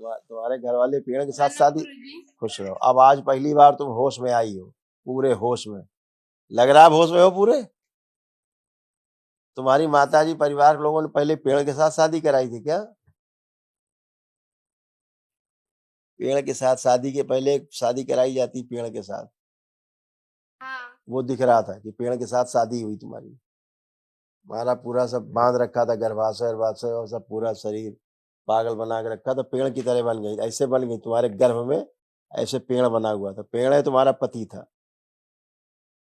तुम्हारे घर वाले पेड़ के साथ शादी। खुश रहो। अब आज पहली बार तुम होश में आई हो, पूरे होश में। लग रहा है होश में हो पूरे। तुम्हारी माताजी परिवार के लोगों ने पहले पेड़ के साथ शादी कराई थी क्या? पेड़ के साथ शादी के पहले शादी कराई जाती पेड़ के साथ। हाँ। वो दिख रहा था कि पेड़ के साथ शादी हुई तुम्हारी। तुम्हारा पूरा सब बांध रखा था, गर्भाशय वर्भाशय और सब पूरा शरीर पागल बना के रखा था, पेड़ की तरह बन गई, ऐसे बन गई तुम्हारे गर्भ में। ऐसे पेड़ बना हुआ था। पेड़ है तुम्हारा पति था,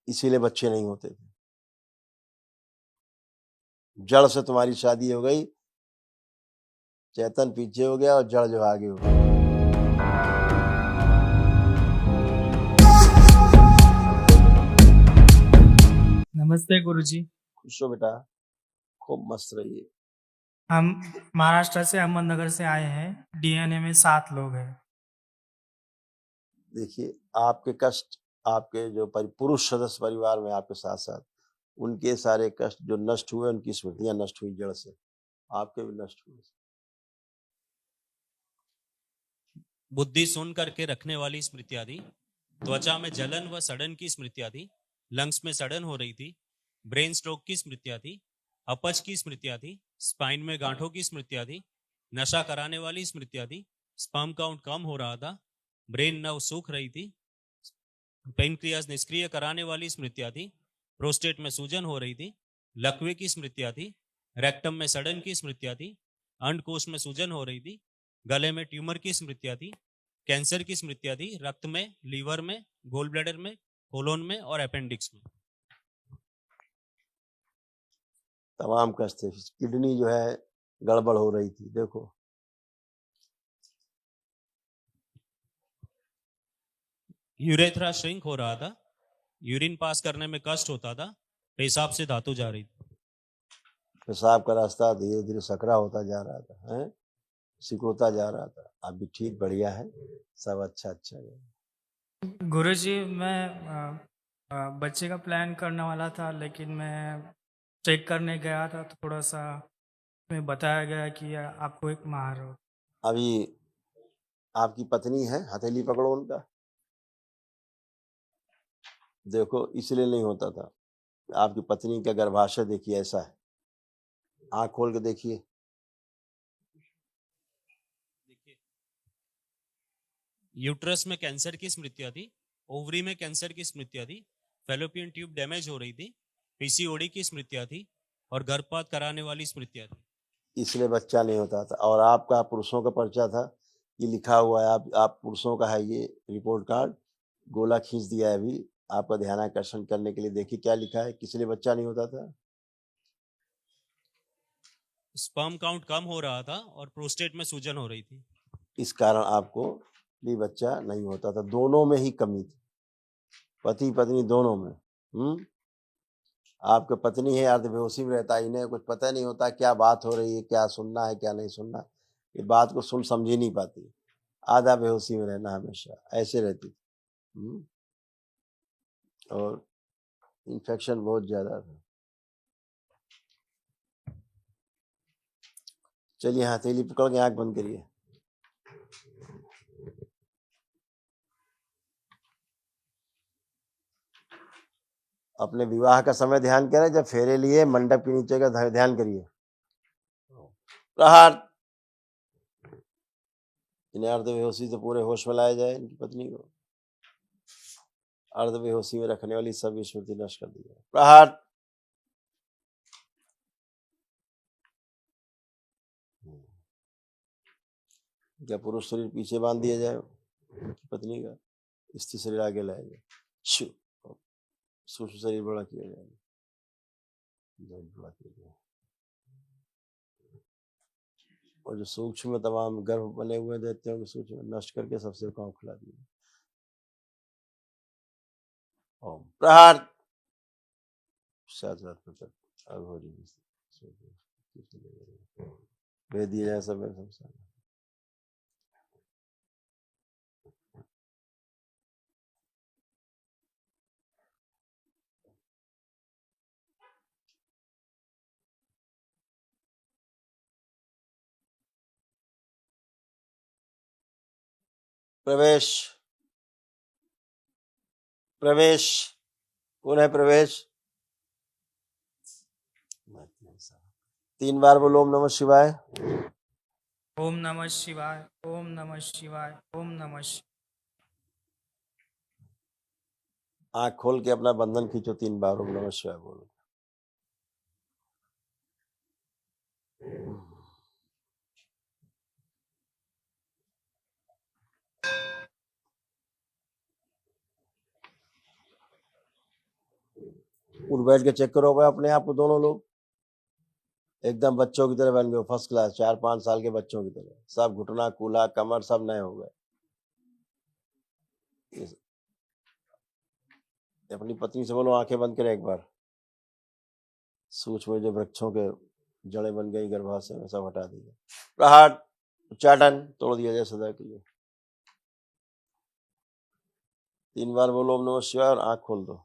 इसीलिए बच्चे नहीं होते थे। जड़ से तुम्हारी शादी हो गई, चेतन पीछे हो गया और जड़ जो आगे हो गई। नमस्ते गुरुजी। खुश हो बेटा, खूब मस्त रहिए। हम महाराष्ट्र से अहमदनगर से आए हैं। डीएनए में 7 लोग हैं। देखिए, आपके कष्ट, आपके जो पुरुष सदस्य परिवार में आपके साथ साथ, उनके सारे कष्ट जो नष्ट हुए, उनकी स्मृतियां नष्ट हुई जड़ से, आपके भी नष्ट हुए। बुद्धि सुन करके रखने वाली स्मृति आदि, त्वचा में जलन व सड़न की स्मृति आदि, लंग्स में सड़न हो रही थी, ब्रेन स्ट्रोक की स्मृति आदि, अपच की स्मृति आदि, स्पाइन में गांठों की स्मृति आदि, नशा कराने वाली स्मृति आदि, स्पर्म काउंट कम हो रहा था, ब्रेन नर्व सूख रही थी, पेनक्रियास निष्क्रिय कराने वाली स्मृति आदि, प्रोस्टेट में सूजन हो रही थी, लकवे की स्मृति आदि, रेक्टम में सड़न की स्मृति आदि, अंडकोश में सूजन हो रही थी, गले में ट्यूमर की स्मृति आदि, कैंसर की स्मृति आदि, रक्त में, लीवर में, गोल ब्लैडर में, कोलोन में और अपेंडिक्स में तमाम कष्ट थे। किडनी जो है गड़बड़ हो रही थी, देखो। यूरेथ्रा श्रिंक हो रहा था, यूरिन पास करने में कष्ट होता था, पेशाब से धातु जा रही थी, पेशाब का रास्ता धीरे धीरे सकरा होता जा रहा था, है सिकुड़ता जा रहा था। अभी ठीक, बढ़िया है, सब अच्छा अच्छा है। गुरुजी, मैं बच्चे का प्लान करने वाला था, लेकिन मैं चेक करने गया था तो थोड़ा सा में बताया गया कि आपको एक मार हो। अभी आपकी पत्नी है, हथेली पकड़ो उनका। देखो, इसलिए नहीं होता था। आपकी पत्नी का गर्भाशय देखिए ऐसा है, आंख खोल के देखिए। यूट्रस में कैंसर की स्मृति आदि, ओवरी में कैंसर की स्मृति आदि, फेलोपियन ट्यूब डैमेज हो रही थी, पीसीओडी की स्मृति आदि और गर्भपात कराने वाली स्मृति आदि। इसलिए बच्चा नहीं होता था। और आपका पुरुषों का पर्चा था, ये लिखा हुआ है, आप पुरुषों का है ये रिपोर्ट कार्ड, गोला खींच दिया है अभी आपका ध्यान आकर्षण करने के लिए। देखिए क्या लिखा है, किस लिए बच्चा नहीं होता था। स्पर्म काउंट कम हो रहा था और प्रोस्टेट में सूजन हो रही थी, इस कारण आपको भी बच्चा नहीं होता था। दोनों में ही कमी थी, पति पत्नी दोनों में। आपके पत्नी है अर्ध बेहोशी में रहता, इन्हें कुछ पता नहीं होता क्या बात हो रही है, क्या सुनना है क्या नहीं सुनना, ये बात को सुन समझ ही नहीं पाती। आधा बेहोशी में रहना, हमेशा ऐसे रहती थी। और इन्फेक्शन बहुत ज्यादा था। चलिए, हथेली पकड़ के आंख बंद करिए। अपने विवाह का समय ध्यान करें, जब फेरे लिए मंडप के नीचे का ध्यान करिए। प्रहार। इन्हें अर्ध बेहोशी से पूरे होश में लाया जाए, इनकी पत्नी को अर्ध बेहोशी में रखने वाली सभी स्मृति नष्ट कर दी जाए। प्रहार। क्या पुरुष शरीर पीछे बांध दिया जाए पत्नी का, स्त्री शरीर आगे लाया जाए, सूक्ष्म शरीर बड़ा किया जाए, बड़ा किया जाए। और जो सूक्ष्म में तमाम गर्भ बने हुए देते हैं, सूक्ष्म नष्ट करके सबसे काम खुला दिए। ओम प्रहार। भेद दिया जाए सब। प्रवेश, प्रवेश, कौन है प्रवेश? 3 बार बोलो ओम नमः शिवाय। ओम नमः शिवाय, ओम नमः शिवाय, ओम नमः शिवाय। आंख खोल के अपना बंधन खींचो, 3 बार ओम नमः शिवाय बोलो। उठ बैठ के चेक करो भाई अपने आप को, दोनों लोग एकदम बच्चों की तरह बन गए, फर्स्ट क्लास, 4-5 साल के बच्चों की तरह, सब घुटना कूल्हा कमर सब नए हो गए। अपनी पत्नी से बोलो आंखें बंद करें एक बार। सूक्ष्म जो वृक्षों के जड़ें बन गई गर्भाशय में, सब हटा दिए। प्रहार उच्चाटन तोड़ दिया जाए सदा के लिए। 3 बार बोलो ओम नमः शिवाय और आंख खोल दो।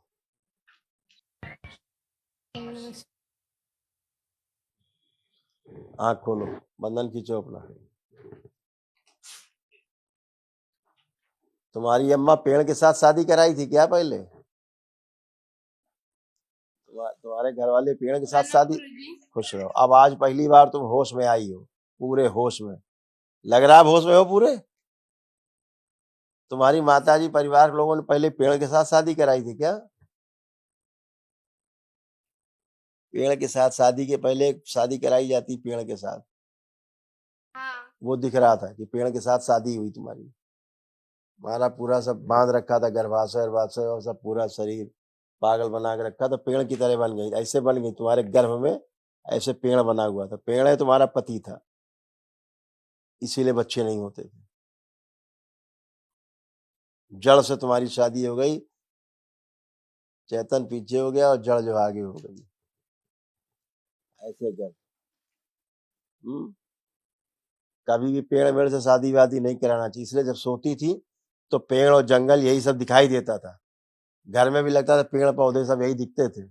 आंख खोलो, बंधन खींचो अपना। तुम्हारी अम्मा पेड़ के साथ शादी कराई थी क्या पहले? तुम्हारे घर वाले पेड़ के साथ शादी? खुश रहो। अब आज पहली बार तुम होश में आई हो, पूरे होश में। लग रहा है होश में हो पूरे? तुम्हारी माताजी परिवार के लोगों ने पहले पेड़ के साथ शादी कराई थी क्या? पेड़ के साथ शादी के पहले शादी कराई जाती पेड़ के साथ। हाँ। वो दिख रहा था कि पेड़ के साथ शादी हुई तुम्हारी। हमारा पूरा सब बांध रखा था, गर्भाशय और सब पूरा शरीर पागल बना के रखा था, पेड़ की तरह बन गई, ऐसे बन गई तुम्हारे गर्भ में, ऐसे पेड़ बना हुआ था। पेड़ है तुम्हारा पति था, इसीलिए बच्चे नहीं होते थे। जड़ से तुम्हारी शादी हो गई, चेतन पीछे हो गया और जड़ जो आगे हो गई, ऐसे गर्भ। कभी भी पेड़ वेड़ से शादी वादी नहीं कराना चाहिए। इसलिए जब सोती थी तो पेड़ और जंगल यही सब दिखाई देता था, घर में भी लगता था पेड़ पौधे सब यही दिखते थे,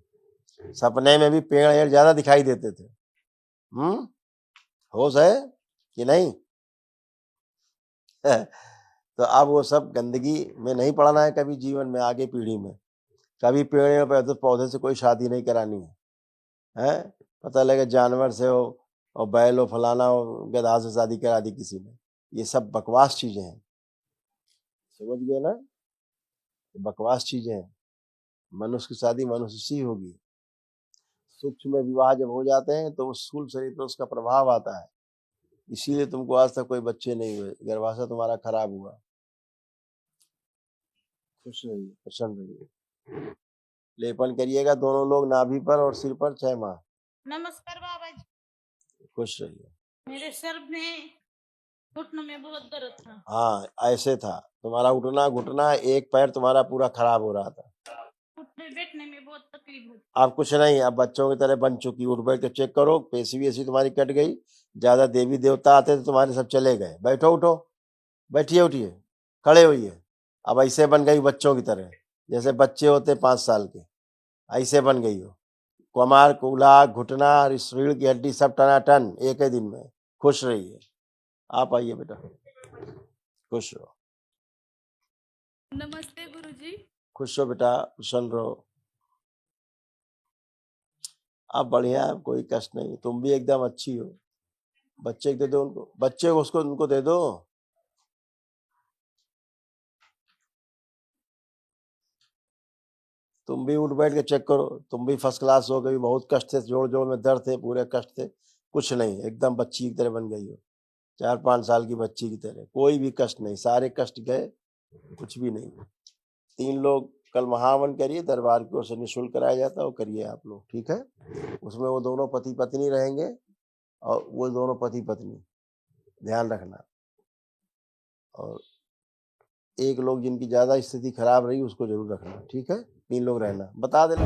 सपने में भी पेड़ यार ज्यादा दिखाई देते थे। होश है कि नहीं? तो अब वो सब गंदगी में नहीं पड़ना है कभी जीवन में, आगे पीढ़ी में कभी पेड़ और पौधे से कोई शादी नहीं करानी है। पता लगे जानवर से हो और बैल हो, फलाना हो, गधा से शादी करा दी किसी ने, ये सब बकवास चीजें हैं। समझ गए ना? बकवास चीजें हैं। मनुष्य की शादी मनुष्य से होगी। सूक्ष्म में विवाह जब हो जाते हैं तो उस स्थूल शरीर पर उसका प्रभाव आता है, इसीलिए तुमको आज तक कोई बच्चे नहीं हुए, गर्भाशय तुम्हारा खराब हुआ। खुश रहिए, प्रसन्न रहिए। लेपन करिएगा दोनों लोग नाभि पर और सिर पर 6 माह। नमस्कार बाबा जी। खुश रहिए। मेरे सर में घुटनों में बहुत दर्द था। हाँ ऐसे था तुम्हारा उठना घुटना, एक पैर तुम्हारा पूरा खराब हो रहा था, उठने बैठने में बहुत तकलीफ होती। अब कुछ नहीं, अब बच्चों की तरह बन चुकी। उठ बैठ के चेक करो, पेशी ऐसी तुम्हारी कट गई, ज्यादा देवी देवता आते थे तुम्हारे सब चले गए। बैठो उठो, बैठिए उठिए, खड़े होइए। अब ऐसे बन गई बच्चों की तरह, जैसे बच्चे होते 5 साल के, ऐसे बन गई हो। कमर कूल्हा घुटना रीढ़ की हड्डी सब टनाटन एक ही दिन में। खुश रहिए। आप आइए बेटा, खुश रहो। नमस्ते गुरुजी। खुश हो बेटा, प्रसन्न रहो। आप बढ़िया है, कोई कष्ट नहीं, तुम भी एकदम अच्छी हो। बच्चे दे दो उनको, बच्चे को उसको उनको दे दो। तुम भी उठ बैठ के चेक करो, तुम भी फर्स्ट क्लास हो गई। बहुत कष्ट थे, जोड़ जोड़ में दर्द थे, पूरे कष्ट थे, कुछ नहीं, एकदम बच्ची की तरह बन गई हो, 4-5 साल की बच्ची की तरह, कोई भी कष्ट नहीं, सारे कष्ट गए, कुछ भी नहीं। 3 लोग कल महावन करिए, दरबार की ओर से निःशुल्क कराया जाता है, वो करिए आप लोग, ठीक है? उसमें वो दोनों पति पत्नी रहेंगे और वो दोनों पति पत्नी, ध्यान रखना। और एक लोग जिनकी ज्यादा स्थिति खराब रही उसको जरूर रखना, ठीक है? 3 लोग रहना, बता देना।